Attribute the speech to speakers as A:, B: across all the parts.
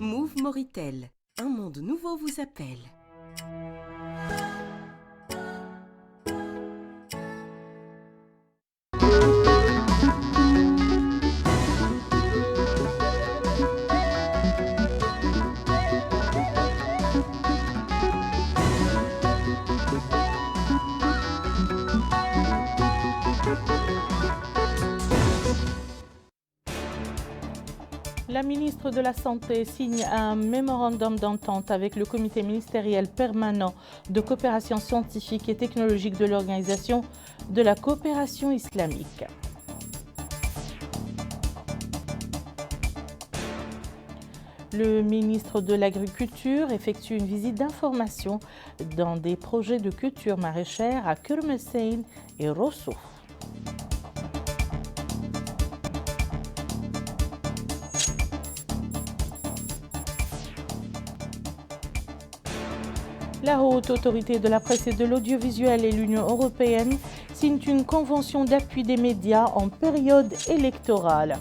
A: Move Moritel, un monde nouveau vous appelle.
B: La ministre de la Santé signe un mémorandum d'entente avec le comité ministériel permanent de coopération scientifique et technologique de l'Organisation de la coopération islamique. Le ministre de l'Agriculture effectue une visite d'information dans des projets de culture maraîchère à Kermessein et Rosso. La Haute Autorité de la Presse et de l'Audiovisuel et l'Union européenne signent une convention d'appui des médias en période électorale.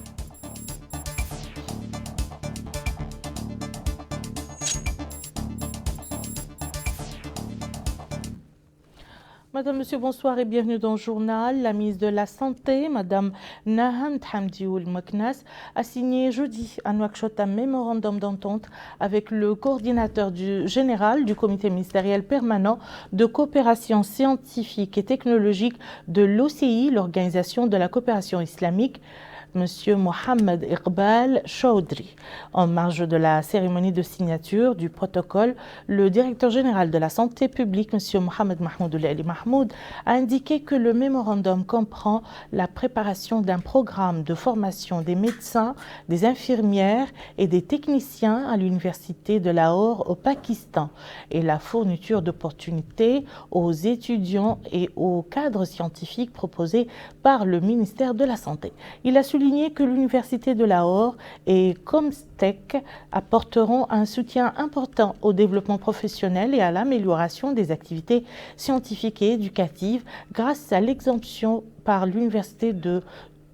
B: Madame, Monsieur, bonsoir et bienvenue dans le journal. La ministre de la Santé, Madame Nahant Hamdioul Moknas, a signé jeudi à Nouakchott un mémorandum d'entente avec le coordinateur général du comité ministériel permanent de coopération scientifique et technologique de l'OCI, l'Organisation de la coopération islamique, Monsieur Mohamed Iqbal Chaudhry. En marge de la cérémonie de signature du protocole, le directeur général de la santé publique, Monsieur Mohamed Mahmoud Ali Mahmoud, a indiqué que le mémorandum comprend la préparation d'un programme de formation des médecins, des infirmières et des techniciens à l'université de Lahore au Pakistan et la fourniture d'opportunités aux étudiants et aux cadres scientifiques proposés par le ministère de la Santé. Il a souligné que l'université de Lahore et Comstec apporteront un soutien important au développement professionnel et à l'amélioration des activités scientifiques et éducatives grâce à l'exemption par l'université de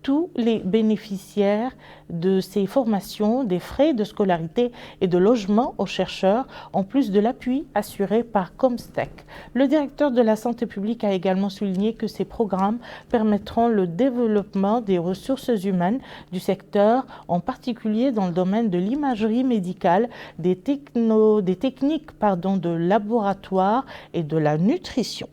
B: tous les bénéficiaires de ces formations des frais de scolarité et de logement aux chercheurs, en plus de l'appui assuré par Comstec. Le directeur de la santé publique a également souligné que ces programmes permettront le développement des ressources humaines du secteur, en particulier dans le domaine de l'imagerie médicale, des techniques de laboratoire et de la nutrition.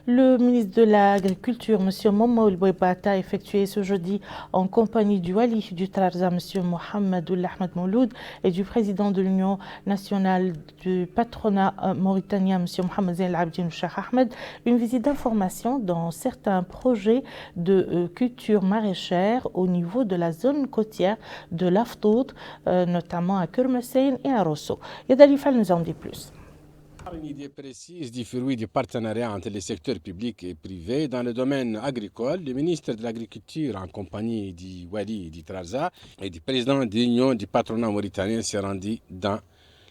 B: Le ministre de l'Agriculture, M. Momo Bouebata, a effectué ce jeudi en compagnie du Wali du Trarza, M. Mohamed Ahmed Mouloud, et du président de l'Union nationale du patronat mauritanien, M. Mohamed Zain Al-Abdin Cheikh Ahmed, une visite d'information dans certains projets de culture maraîchère au niveau de la zone côtière de l'Aftout, notamment à Kermessein et à Rosso. Yadali Fall nous en dit plus.
C: Une idée précise du fruit du partenariat entre les secteurs publics et privés dans le domaine agricole, le ministre de l'Agriculture, en compagnie du Wali du Trarza et du président de l'Union du patronat mauritanien, s'est rendu dans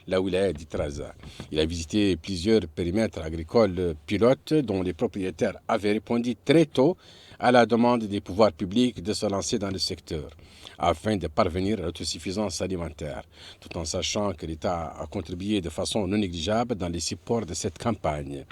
C: la wilaya du Trarza. Il a visité plusieurs périmètres agricoles pilotes dont les propriétaires avaient répondu très tôt à la demande des pouvoirs publics de se lancer dans le secteur afin de parvenir à l'autosuffisance alimentaire, tout en sachant que l'État a contribué de façon non négligeable dans les supports de cette campagne.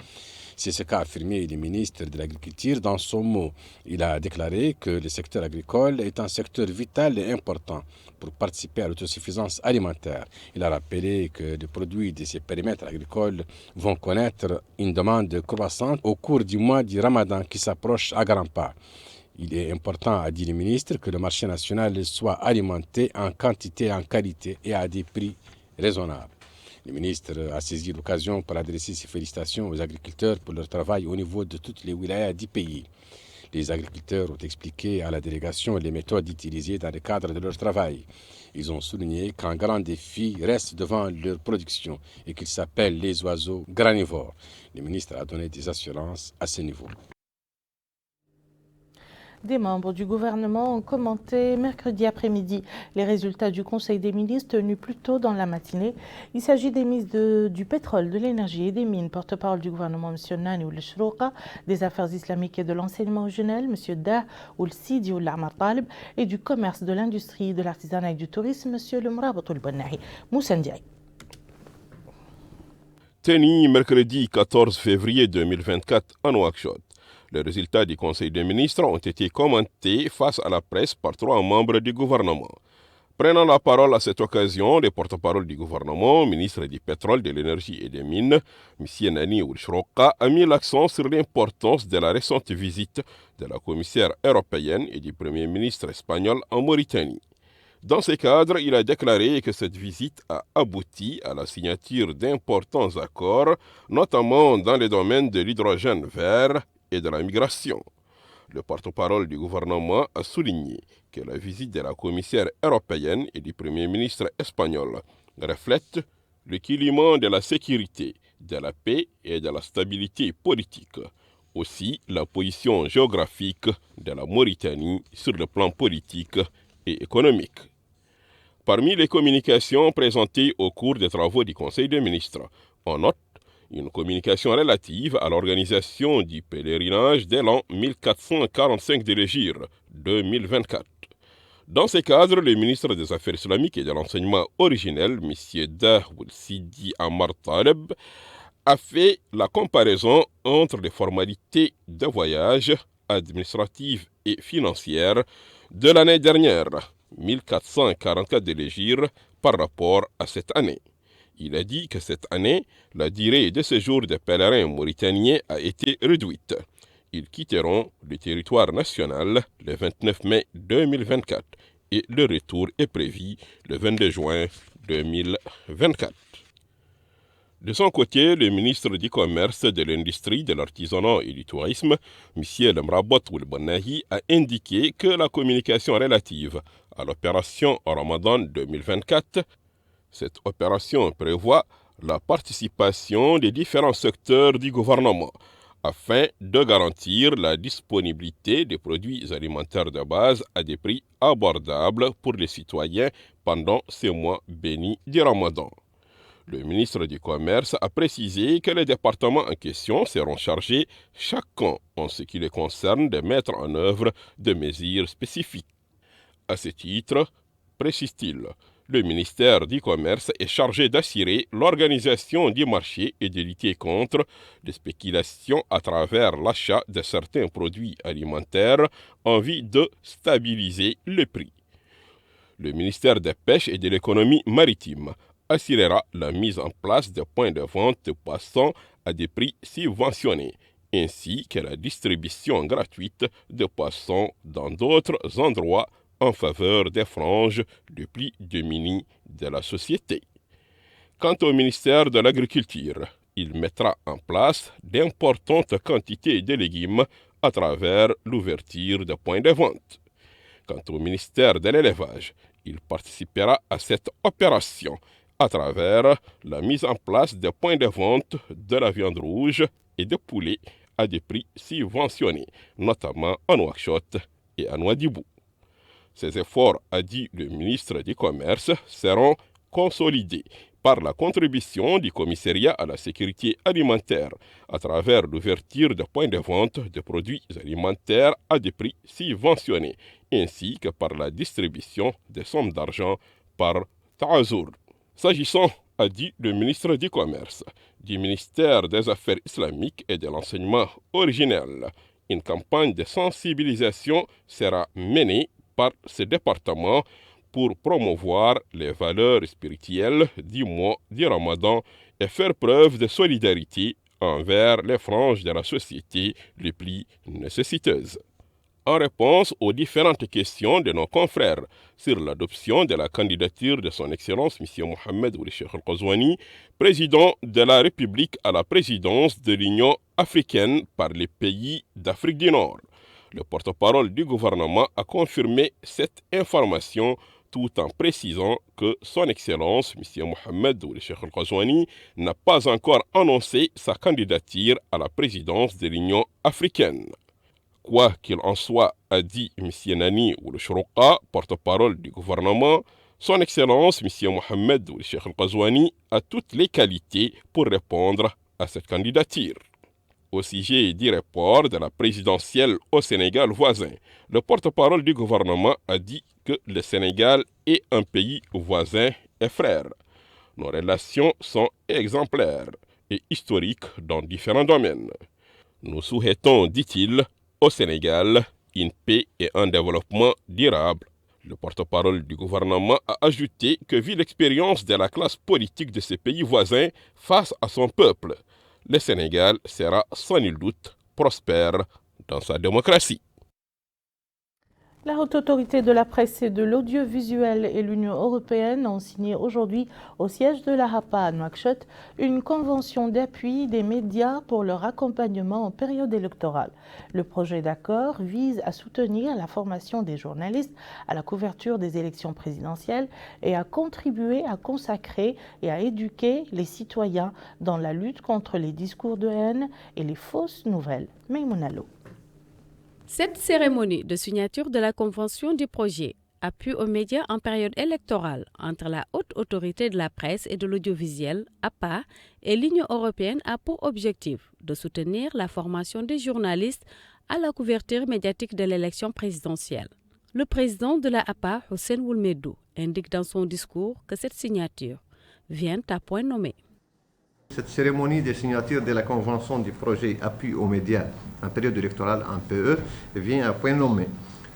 C: C'est ce qu'a affirmé le ministre de l'Agriculture dans son mot. Il a déclaré que le secteur agricole est un secteur vital et important pour participer à l'autosuffisance alimentaire. Il a rappelé que les produits de ces périmètres agricoles vont connaître une demande croissante au cours du mois du Ramadan qui s'approche à grands pas. Il est important, a dit le ministre, que le marché national soit alimenté en quantité et en qualité et à des prix raisonnables. Le ministre a saisi l'occasion pour adresser ses félicitations aux agriculteurs pour leur travail au niveau de toutes les wilayas du pays. Les agriculteurs ont expliqué à la délégation les méthodes utilisées dans le cadre de leur travail. Ils ont souligné qu'un grand défi reste devant leur production et qu'il s'appelle les oiseaux granivores. Le ministre a donné des assurances à ce niveau.
B: Des membres du gouvernement ont commenté mercredi après-midi les résultats du Conseil des ministres tenu plus tôt dans la matinée. Il s'agit des ministres du pétrole, de l'énergie et des mines, porte-parole du gouvernement M. Nani Ould Chrouqa, des affaires islamiques et de l'enseignement originel M. Dah Ould Sidi Ould Amar Talib et du commerce, de l'industrie, de l'artisanat et du tourisme M. Le Mrabat Ould Bonnahi. Moussa Ndiaye.
D: Tenu mercredi 14 février 2024 à Nouakchott. Les résultats du Conseil des ministres ont été commentés face à la presse par 3 membres du gouvernement. Prenant la parole à cette occasion, le porte-parole du gouvernement, ministre du pétrole, de l'énergie et des mines, M. Nani Ould Chrouqa, a mis l'accent sur l'importance de la récente visite de la commissaire européenne et du Premier ministre espagnol en Mauritanie. Dans ce cadre, il a déclaré que cette visite a abouti à la signature d'importants accords, notamment dans les domaines de l'hydrogène vert et de la migration. Le porte-parole du gouvernement a souligné que la visite de la commissaire européenne et du Premier ministre espagnol reflète le climat de la sécurité, de la paix et de la stabilité politique. Aussi, la position géographique de la Mauritanie sur le plan politique et économique. Parmi les communications présentées au cours des travaux du Conseil des ministres, on note une communication relative à l'organisation du pèlerinage de l'an 1445 de l'Hégire 2024. Dans ce cadre, le ministre des Affaires islamiques et de l'enseignement originel, M. Dah Ould Sidi Amar Talib, a fait la comparaison entre les formalités de voyage administratives et financières de l'année dernière, 1444 de l'Hégire, par rapport à cette année. Il a dit que cette année, la durée de séjour des pèlerins mauritaniens a été réduite. Ils quitteront le territoire national le 29 mai 2024 et le retour est prévu le 22 juin 2024. De son côté, le ministre du Commerce, de l'Industrie, de l'Artisanat et du Tourisme, M. Le Mrabat Ould Bonnahi, a indiqué que la communication relative à l'opération Ramadan 2024, cette opération prévoit la participation des différents secteurs du gouvernement afin de garantir la disponibilité des produits alimentaires de base à des prix abordables pour les citoyens pendant ces mois bénis du Ramadan. Le ministre du Commerce a précisé que les départements en question seront chargés chacun en ce qui les concerne de mettre en œuvre des mesures spécifiques. À ce titre, précise-t-il, le ministère du Commerce est chargé d'assurer l'organisation du marché et de lutter contre les spéculations à travers l'achat de certains produits alimentaires en vue de stabiliser le prix. Le ministère des Pêches et de l'Économie maritime assurera la mise en place de points de vente de poissons à des prix subventionnés, ainsi que la distribution gratuite de poissons dans d'autres endroits en faveur des franges les plus démunies de la société. Quant au ministère de l'Agriculture, il mettra en place d'importantes quantités de légumes à travers l'ouverture de points de vente. Quant au ministère de l'Élevage, il participera à cette opération à travers la mise en place de points de vente de la viande rouge et de poulet à des prix subventionnés, notamment à Nouakchott et à Nouadhibou. Ces efforts, a dit le ministre du Commerce, seront consolidés par la contribution du commissariat à la sécurité alimentaire à travers l'ouverture de points de vente de produits alimentaires à des prix subventionnés, ainsi que par la distribution des sommes d'argent par Ta'azour. S'agissant, a dit le ministre du Commerce, du ministère des Affaires islamiques et de l'enseignement originel, une campagne de sensibilisation sera menée par ce département pour promouvoir les valeurs spirituelles du mois du Ramadan et faire preuve de solidarité envers les franges de la société les plus nécessiteuses. En réponse aux différentes questions de nos confrères sur l'adoption de la candidature de son Excellence M. Mohamed Ould Cheikh Al-Ghazouani, président de la République à la présidence de l'Union africaine par les pays d'Afrique du Nord, le porte-parole du gouvernement a confirmé cette information tout en précisant que son Excellence M. Mohamed Ould Cheikh Al-Ghazouani n'a pas encore annoncé sa candidature à la présidence de l'Union africaine. Quoi qu'il en soit, a dit M. Nani Oulouchrouqa, porte-parole du gouvernement, Son Excellence M. Mohamed Ould Cheikh Al-Qazouani a toutes les qualités pour répondre à cette candidature. Au sujet du report de la présidentielle au Sénégal voisin, le porte-parole du gouvernement a dit que le Sénégal est un pays voisin et frère. Nos relations sont exemplaires et historiques dans différents domaines. Nous souhaitons, dit-il, au Sénégal une paix et un développement durable. Le porte-parole du gouvernement a ajouté que vu l'expérience de la classe politique de ces pays voisins face à son peuple, le Sénégal sera sans nul doute prospère dans sa démocratie.
B: La Haute Autorité de la Presse et de l'Audiovisuel et l'Union européenne ont signé aujourd'hui au siège de la HAPA à Nouakchott une convention d'appui des médias pour leur accompagnement en période électorale. Le projet d'accord vise à soutenir la formation des journalistes à la couverture des élections présidentielles et à contribuer à consacrer et à éduquer les citoyens dans la lutte contre les discours de haine et les fausses nouvelles. Maïmouna Lo.
E: Cette cérémonie de signature de la convention du projet appui aux médias en période électorale entre la Haute Autorité de la Presse et de l'Audiovisuel, APA, et l'Union européenne a pour objectif de soutenir la formation des journalistes à la couverture médiatique de l'élection présidentielle. Le président de la APA, Hussein Woulmedou, indique dans son discours que cette signature vient à point nommé.
F: Cette cérémonie de signature de la convention du projet appui aux médias en période électorale en PE vient à point nommé.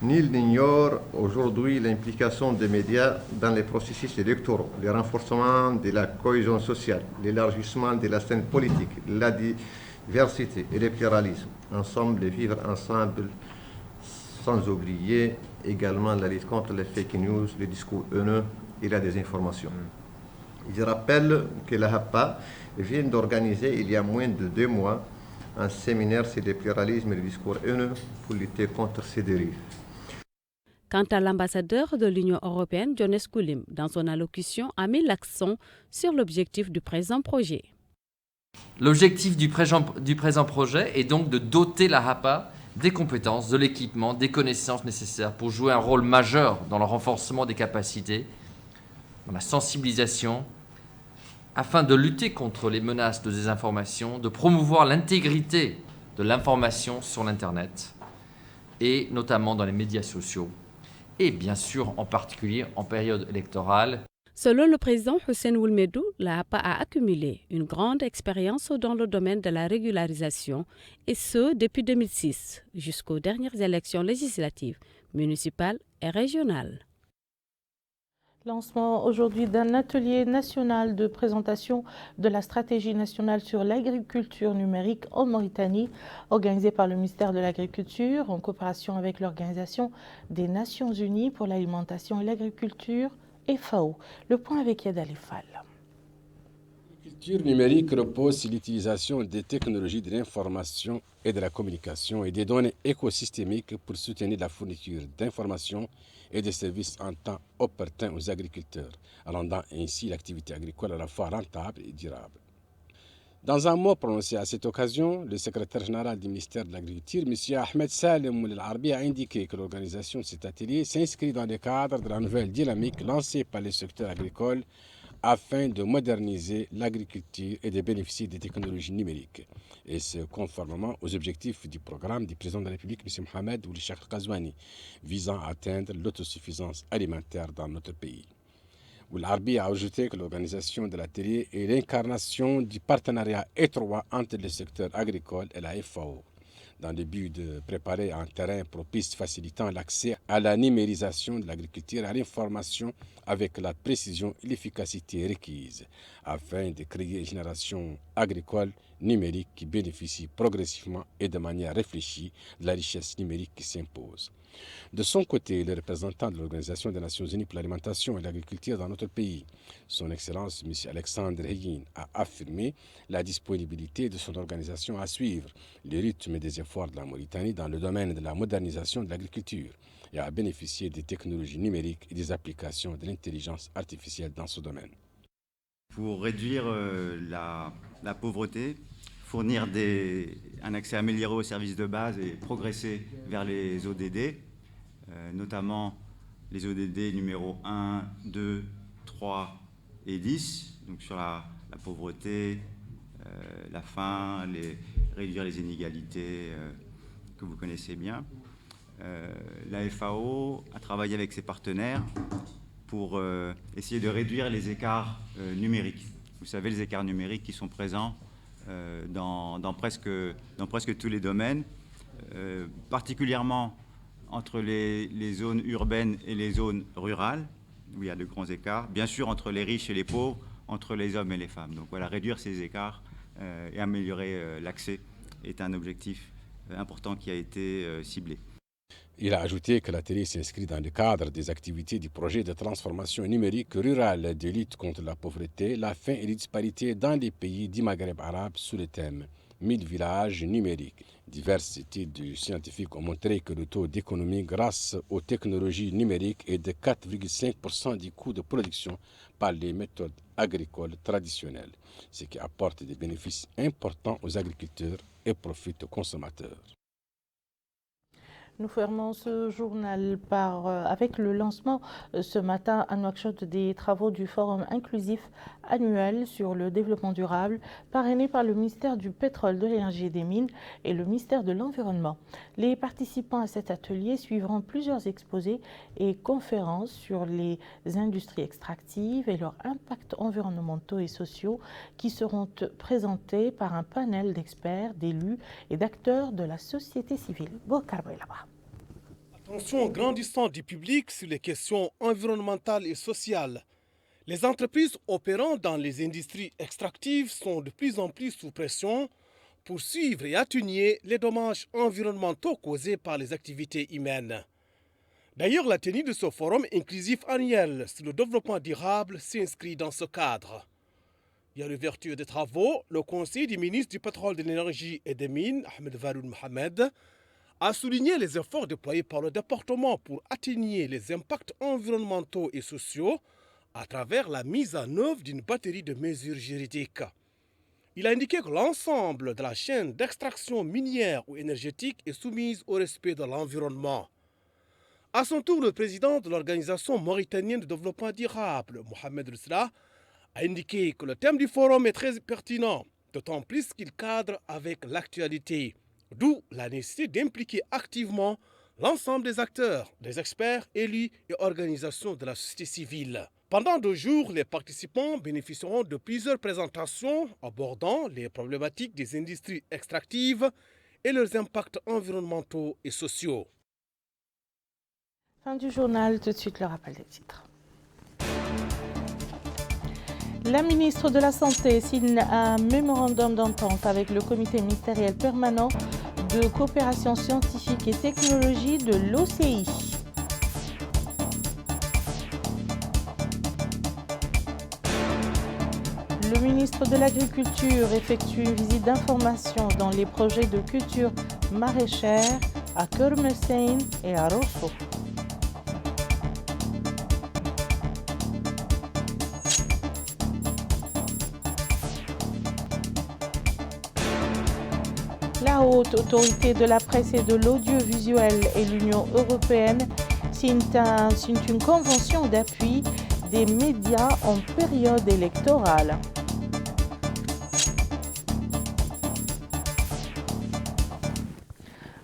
F: Nul n'ignore aujourd'hui l'implication des médias dans les processus électoraux, le renforcement de la cohésion sociale, l'élargissement de la scène politique, la diversité et le pluralisme. Ensemble, de vivre ensemble, sans oublier également la lutte contre les fake news, les discours haineux et la désinformation. Je rappelle que la HAPA vient d'organiser il y a moins de 2 mois un séminaire sur le pluralisme et le discours haineux pour lutter contre ces dérives.
E: Quant à l'ambassadeur de l'Union européenne, Jones Koulim, dans son allocution, a mis l'accent sur l'objectif du présent projet.
G: L'objectif du présent projet est donc de doter la HAPA des compétences, de l'équipement, des connaissances nécessaires pour jouer un rôle majeur dans le renforcement des capacités, dans la sensibilisation, afin de lutter contre les menaces de désinformation, de promouvoir l'intégrité de l'information sur l'Internet, et notamment dans les médias sociaux, et bien sûr en particulier en période électorale.
E: Selon le président Hussein Woulmedou, la HAPA a accumulé une grande expérience dans le domaine de la régularisation, et ce depuis 2006 jusqu'aux dernières élections législatives, municipales et régionales.
B: Lancement aujourd'hui d'un atelier national de présentation de la stratégie nationale sur l'agriculture numérique en Mauritanie, organisé par le ministère de l'Agriculture en coopération avec l'Organisation des Nations Unies pour l'alimentation et l'agriculture, FAO. Le point avec Yad Alifal.
C: L'agriculture numérique repose sur l'utilisation des technologies de l'information et de la communication et des données écosystémiques pour soutenir la fourniture d'informations et des services en temps opportun aux agriculteurs, rendant ainsi l'activité agricole à la fois rentable et durable. Dans un mot prononcé à cette occasion, le secrétaire général du ministère de l'Agriculture, M. Ahmed Salem El Arbi, a indiqué que l'organisation de cet atelier s'inscrit dans le cadre de la nouvelle dynamique lancée par le secteur agricole afin de moderniser l'agriculture et de bénéficier des technologies numériques, et ce conformément aux objectifs du programme du président de la République, M. Mohamed Ould Cheikh Al-Qazouani, visant à atteindre l'autosuffisance alimentaire dans notre pays. Ould Arbi a ajouté que l'organisation de l'atelier est l'incarnation du partenariat étroit entre le secteur agricole et la FAO, dans le but de préparer un terrain propice facilitant l'accès à la numérisation de l'agriculture et à l'information avec la précision et l'efficacité requises, afin de créer une génération agricole numérique qui bénéficie progressivement et de manière réfléchie de la richesse numérique qui s'impose. De son côté, le représentant de l'Organisation des Nations Unies pour l'alimentation et l'agriculture dans notre pays, son Excellence M. Alexandre Heyin, a affirmé la disponibilité de son organisation à suivre le rythme des efforts de la Mauritanie dans le domaine de la modernisation de l'agriculture et à bénéficier des technologies numériques et des applications de l'intelligence artificielle dans ce domaine.
H: Pour réduire la pauvreté, fournir un accès amélioré aux services de base et progresser vers les ODD, notamment les ODD numéro 1, 2, 3 et 10, donc sur la pauvreté, la faim, réduire les inégalités que vous connaissez bien. La FAO a travaillé avec ses partenaires pour essayer de réduire les écarts numériques. Vous savez, les écarts numériques qui sont présents dans presque tous les domaines, particulièrement entre les zones urbaines et les zones rurales, où il y a de grands écarts, bien sûr entre les riches et les pauvres, entre les hommes et les femmes. Donc voilà, réduire ces écarts et améliorer l'accès est un objectif important qui a été ciblé.
C: Il a ajouté que l'atelier s'inscrit dans le cadre des activités du projet de transformation numérique rurale de lutte contre la pauvreté, la faim et les disparités dans les pays du Maghreb arabe sous le thème 1000 villages numériques. Diverses études scientifiques ont montré que le taux d'économie grâce aux technologies numériques est de 4,5% du coût de production par les méthodes agricoles traditionnelles, ce qui apporte des bénéfices importants aux agriculteurs et profite aux consommateurs.
B: Nous fermons ce journal avec le lancement ce matin à Nouakchott des travaux du Forum inclusif annuel sur le développement durable, parrainé par le ministère du Pétrole, de l'Énergie et des Mines et le ministère de l'Environnement. Les participants à cet atelier suivront plusieurs exposés et conférences sur les industries extractives et leurs impacts environnementaux et sociaux qui seront présentés par un panel d'experts, d'élus et d'acteurs de la société civile.
I: Attention grandissante du public sur les questions environnementales et sociales. Les entreprises opérant dans les industries extractives sont de plus en plus sous pression pour suivre et atténuer les dommages environnementaux causés par les activités humaines. D'ailleurs, la tenue de ce forum inclusif annuel sur le développement durable s'inscrit dans ce cadre. Il y a l'ouverture des travaux. Le Conseil des ministres du Pétrole, de l'Énergie et des Mines, Ahmed Varoun Mohamed, a souligné les efforts déployés par le département pour atténuer les impacts environnementaux et sociaux à travers la mise en œuvre d'une batterie de mesures juridiques. Il a indiqué que l'ensemble de la chaîne d'extraction minière ou énergétique est soumise au respect de l'environnement. À son tour, le président de l'Organisation mauritanienne de développement durable, Mohamed Rusla, a indiqué que le thème du forum est très pertinent, d'autant plus qu'il cadre avec l'actualité. D'où la nécessité d'impliquer activement l'ensemble des acteurs, des experts, élus et organisations de la société civile. Pendant 2 jours, les participants bénéficieront de plusieurs présentations abordant les problématiques des industries extractives et leurs impacts environnementaux et sociaux.
B: Fin du journal, tout de suite le rappel des titres. La ministre de la Santé signe un mémorandum d'entente avec le comité ministériel permanent de coopération scientifique et technologie de l'OCI. Le ministre de l'Agriculture effectue une visite d'information dans les projets de culture maraîchère à Kermessein et à Rosso. La Haute Autorité de la Presse et de l'Audiovisuel et l'Union européenne signent une convention d'appui des médias en période électorale.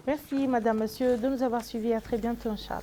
B: Merci, Madame, Monsieur, de nous avoir suivis. À très bientôt, Inch'Allah.